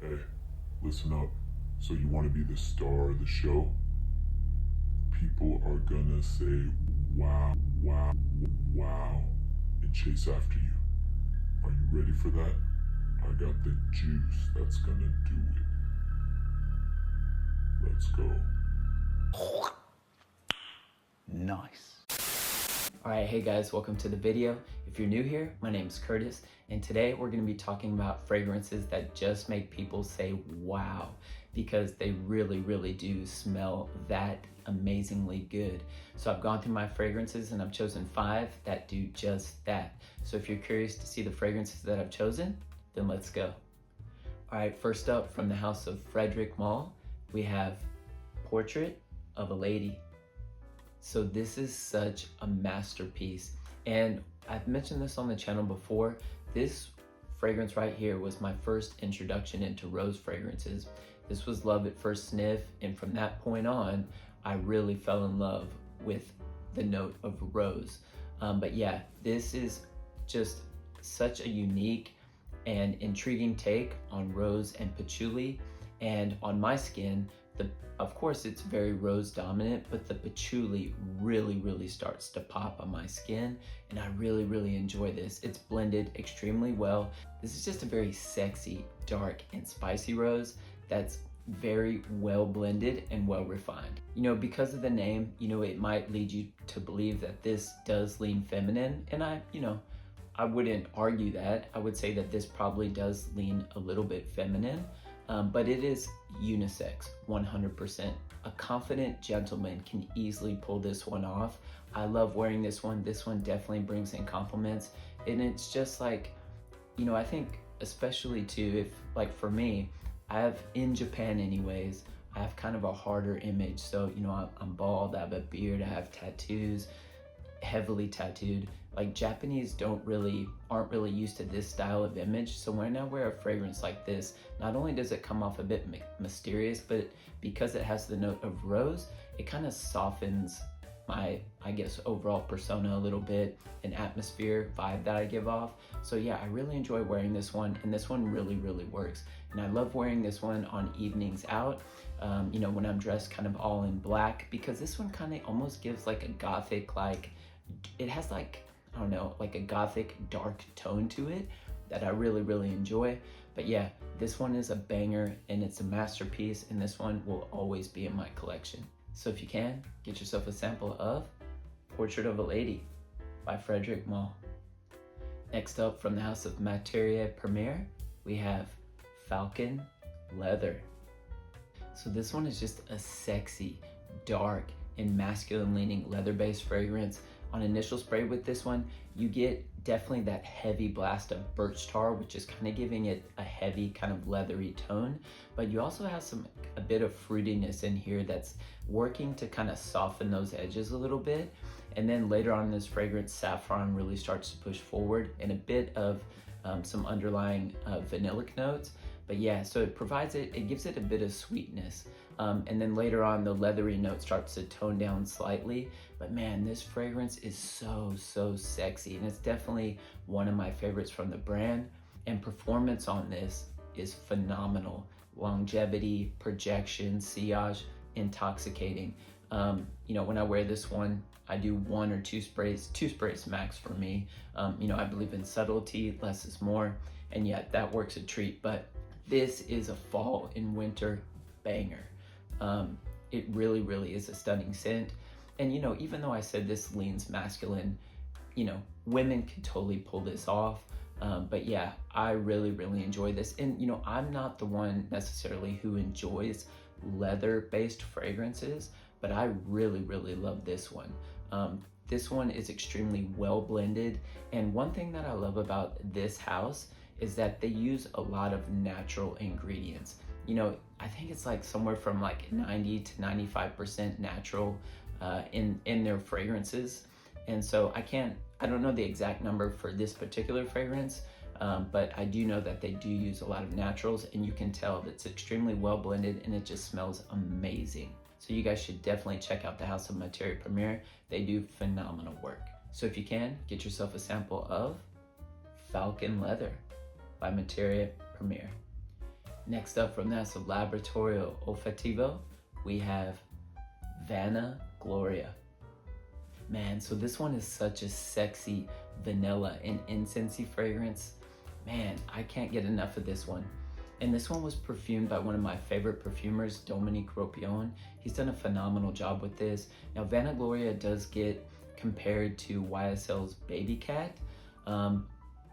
Hey, listen up. So you want to be the star of the show? People are gonna say wow, wow, wow, and chase after you. Are you ready for that? I got the juice that's gonna do it. Let's go. Nice. Alright, hey guys, welcome to the video. If you're new here, my name is Curtis, and today we're going to be talking about fragrances that just make people say wow, because they really do smell that amazingly good. So I've gone through my fragrances and I've chosen 5 that do just that. So if you're curious to see the fragrances that I've chosen, then let's go. Alright, first up, from the house of Frederic Malle, we have Portrait of a Lady. So this is such a masterpiece, and I've mentioned this on the channel before. This fragrance right here was my first introduction into rose fragrances. This was love at first sniff, and from that point on, I really fell in love with the note of rose. But yeah, this is just such a unique and intriguing take on rose and patchouli, and on my skin, of course it's very rose dominant, but the patchouli really starts to pop on my skin, and I really enjoy this. It's blended extremely well. This is just a very sexy, dark, and spicy rose that's very well blended and well refined. You know, because of the name, you know, it might lead you to believe that this does lean feminine, and I wouldn't argue that. I would say that this probably does lean a little bit feminine, but it is unisex, 100%. A confident gentleman can easily pull this one off. I love wearing this one. This one definitely brings in compliments. And it's just like, you know, I think especially too, if like for me, I have, in Japan anyways, I have kind of a harder image. So, you know, I'm bald, I have a beard, I have tattoos, heavily tattooed. Like Japanese aren't really used to this style of image. So when I wear a fragrance like this, not only does it come off a bit mysterious, but because it has the note of rose, it kind of softens my, I guess, overall persona a little bit, an atmosphere vibe that I give off. So yeah, I really enjoy wearing this one, and this one really works. And I love wearing this one on evenings out, you know, when I'm dressed kind of all in black, because this one kind of almost gives like a gothic, like, it has like, I don't know, like a gothic dark tone to it that I really enjoy. But yeah, this one is a banger and it's a masterpiece, and this one will always be in my collection. So if you can, get yourself a sample of Portrait of a Lady by Frederic Malle. Next up, from the house of Matière Première, we have Falcon Leather. So this one is just a sexy, dark, and masculine leaning leather-based fragrance. On initial spray with this one, you get definitely that heavy blast of birch tar, which is kind of giving it a heavy kind of leathery tone, but you also have a bit of fruitiness in here that's working to kind of soften those edges a little bit. And then later on in this fragrance, saffron really starts to push forward, and a bit of some underlying vanillic notes. But yeah, so it gives it a bit of sweetness. And then later on, the leathery note starts to tone down slightly. But man, this fragrance is so sexy, and it's definitely one of my favorites from the brand. And performance on this is phenomenal. Longevity, projection, sillage, intoxicating. You know, when I wear this one, I do 1 or 2 sprays, 2 sprays max for me. You know, I believe in subtlety, less is more, and yet that works a treat. But this is a fall and winter banger. It really is a stunning scent. And you know, even though I said this leans masculine, you know, women can totally pull this off. But yeah, I really enjoy this. And you know, I'm not the one necessarily who enjoys leather-based fragrances, but I really love this one. This one is extremely well blended. And one thing that I love about this house is that they use a lot of natural ingredients. You know, I think it's like somewhere from like 90 to 95% natural in their fragrances. And so I don't know the exact number for this particular fragrance, but I do know that they do use a lot of naturals, and you can tell that it's extremely well blended and it just smells amazing. So you guys should definitely check out the house of Matière Première. They do phenomenal work. So if you can, get yourself a sample of Falcon Leather by Matière Première. Next up from the house of Laboratorio Olfativo, we have Vanna Gloria. Man, so this one is such a sexy vanilla and incensey fragrance. Man, I can't get enough of this one. And this one was perfumed by one of my favorite perfumers, Dominique Ropion. He's done a phenomenal job with this. Now, Vanna Gloria does get compared to YSL's Baby Cat.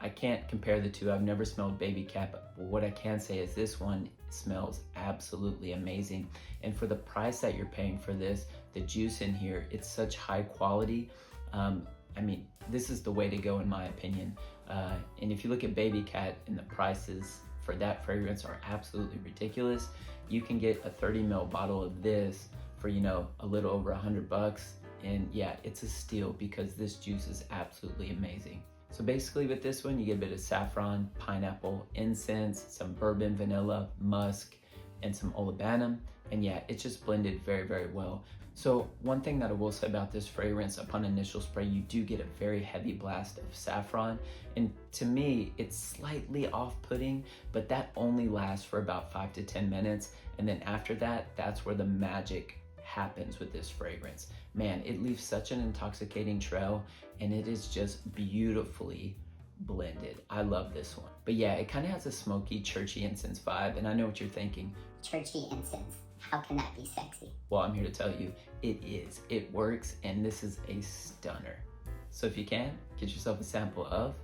I can't compare the two. I've never smelled Baby Cat, but what I can say is this one smells absolutely amazing. And for the price that you're paying for this, the juice in here, it's such high quality. I mean, this is the way to go in my opinion. And if you look at Baby Cat, and the prices for that fragrance are absolutely ridiculous, you can get a 30 ml bottle of this for, you know, a little over $100. And yeah, it's a steal because this juice is absolutely amazing. So basically with this one, you get a bit of saffron, pineapple, incense, some bourbon, vanilla, musk, and some olibanum. And yeah, it's just blended very, very well. So one thing that I will say about this fragrance, upon initial spray, you do get a very heavy blast of saffron. And to me, it's slightly off-putting, but that only lasts for about 5 to 10 minutes. And then after that, that's where the magic happens with this fragrance. Man, it leaves such an intoxicating trail, and it is just beautifully blended. I love this one. But yeah, it kind of has a smoky, churchy incense vibe, and I know what you're thinking. Churchy incense, how can that be sexy? Well, I'm here to tell you, it is. It works, and this is a stunner. So if you can, get yourself a sample of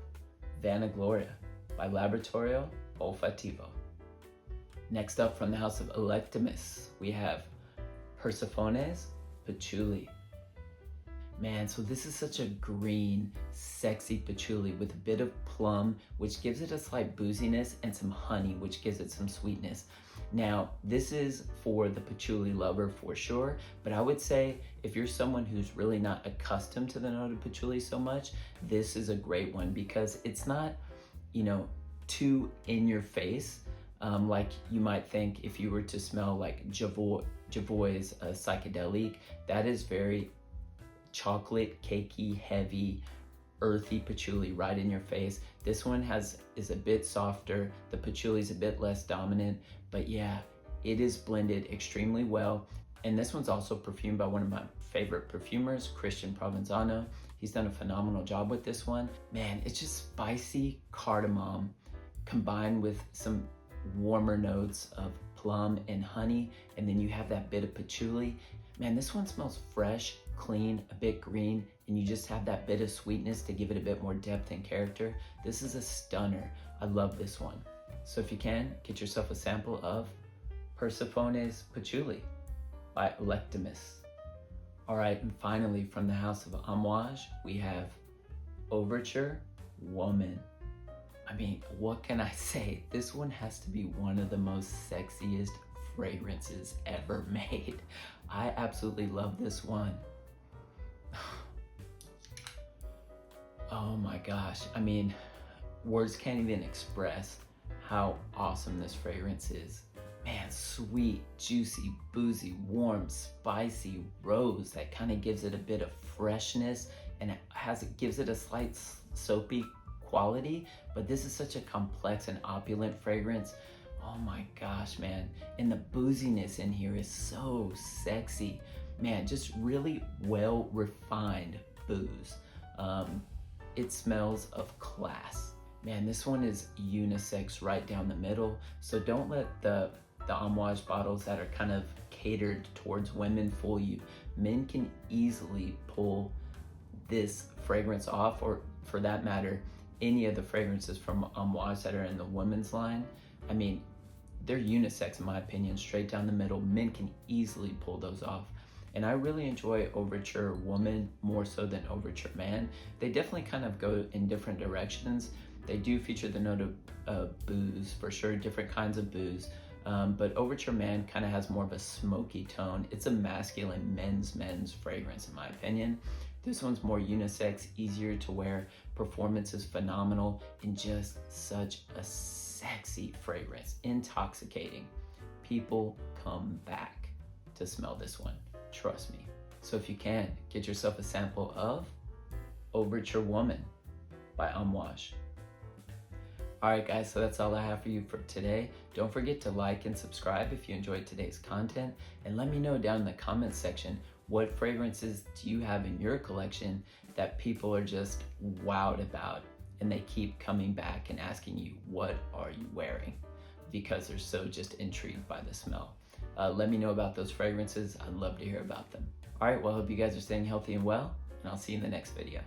Vanna Gloria by Laboratorio Olfativo. Next up from the house of Electimus, we have Persephone's Patchouli. Man, so this is such a green, sexy patchouli with a bit of plum, which gives it a slight booziness, and some honey, which gives it some sweetness. Now, this is for the patchouli lover for sure, but I would say if you're someone who's really not accustomed to the note of patchouli so much, this is a great one because it's not, you know, too in your face, like you might think if you were to smell like Javoy's psychedelic. That is very chocolate, cakey, heavy, earthy patchouli right in your face. This one is a bit softer. The patchouli is a bit less dominant, but yeah, it is blended extremely well. And this one's also perfumed by one of my favorite perfumers, Christian Provenzano. He's done a phenomenal job with this one. Man, it's just spicy cardamom combined with some warmer notes of plum and honey, and then you have that bit of patchouli. Man, this one smells fresh, clean, a bit green, and you just have that bit of sweetness to give it a bit more depth and character. This is a stunner. I love this one. So if you can, get yourself a sample of Persephone's Patchouli by Electimus. All right, and finally from the house of Amouage, we have Overture Woman. I mean, what can I say? This one has to be one of the most sexiest fragrances ever made. I absolutely love this one. Oh my gosh. I mean, words can't even express how awesome this fragrance is. Man, sweet, juicy, boozy, warm, spicy rose that kind of gives it a bit of freshness, and it gives it a slight soapy quality, but this is such a complex and opulent fragrance. Oh my gosh, man. And the booziness in here is so sexy. Man, just really well refined booze. It smells of class. Man, this one is unisex right down the middle. So don't let the Amouage bottles that are kind of catered towards women fool you. Men can easily pull this fragrance off, or for that matter, any of the fragrances from Amouage that are in the women's line. I mean, they're unisex in my opinion, straight down the middle. Men can easily pull those off. And I really enjoy Overture Woman more so than Overture Man. They definitely kind of go in different directions. They do feature the note of booze, for sure, different kinds of booze. But Overture Man kind of has more of a smoky tone. It's a masculine men's fragrance in my opinion. This one's more unisex, easier to wear, performance is phenomenal, and just such a sexy fragrance, intoxicating. People come back to smell this one, trust me. So if you can, get yourself a sample of Overture Woman by Amouage. Alright guys, so that's all I have for you for today. Don't forget to like and subscribe if you enjoyed today's content, and let me know down in the comments section what fragrances do you have in your collection that people are just wowed about and they keep coming back and asking you, what are you wearing? Because they're so just intrigued by the smell. Let me know about those fragrances. I'd love to hear about them. Alright, well I hope you guys are staying healthy and well, and I'll see you in the next video.